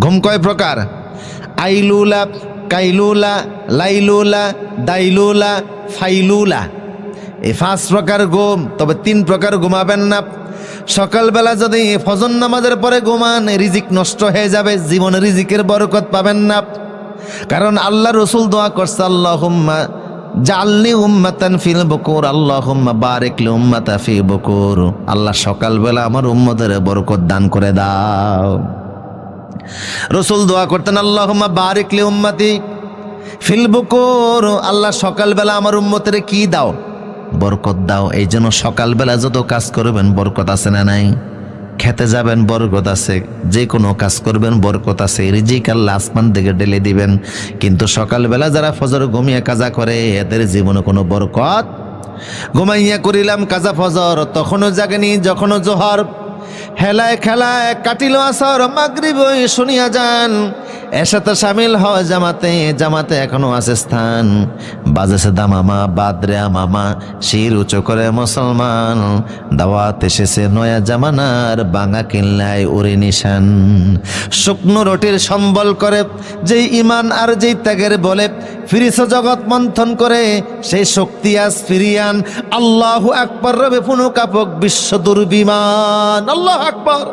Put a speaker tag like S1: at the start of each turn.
S1: ঘুম কয় প্রকার? আইলুলা, কাইলুলা, লাইলুলা, দাইলুলা, ফাইলুলা, এই 5 প্রকার ঘুম। তবে 3 প্রকার ঘুমাবেন না। সকালবেলা যদি ফজর নামাজের পরে ঘুমান, রিজিক নষ্ট হয়ে যাবে, জীবনে রিজিকের বরকত পাবেন না। কারণ আল্লাহ রসুল দোয়া করছে, আল্লাহুম্মা জাআলনি উম্মাতান ফিল বুকুর, আল্লাহুম্মা বারিক লি উম্মাতা ফি বুকুর। আল্লাহ সকালবেলা আমার উম্মতের বরকত দান করে দাও। রসুল দোয়া করতেন, আল্লাহুম্মা বারিক লি উম্মাতি ফিল বুকুর, আল্লাহ সকালবেলা আমার উম্মতের কি দাও? বরকত দাও। এই জন্য সকালবেলা যত কাজ করবেন বরকত আছে না নাই? খেতে যাবেন বরকত আছে, যে কোনো কাজ করবেন বরকত আছে, রিজিক আল্লাহ আসমান থেকে ঢেলে দিবেন। কিন্তু সকালবেলা যারা ফজর ঘুমিয়ে কাজা করে এদের জীবনে কোনো বরকত। ঘুমাইয়া করিলাম কাজা ফজর, তখনও জাগেনি যখনও জোহর, হেলায় খেলায় কাটিল আসর, মাগরিব শুনিয়া যান, এসাতে সামিল হয় জামাতে, জামাতে এখনো আছে স্থান, বাজেছে দামামা বাদরে মামা, শির উঁচু করে মুসলমান, দাওয়াত এসেছে নয়া জামানার, বাঙা কিল্লায় উড়ে নিশান। শুকনো রুটির সম্বল করে যেই ইমান আর যেই ত্যাগের বলে ফিরিস জগৎ মন্থন করে, সেই শক্তি আজ ফিরিয়ান। আল্লাহু আকবার, রবে ফুনু কাপক বিশ্ব দুর্বিমান। আল্লাহু আকবার।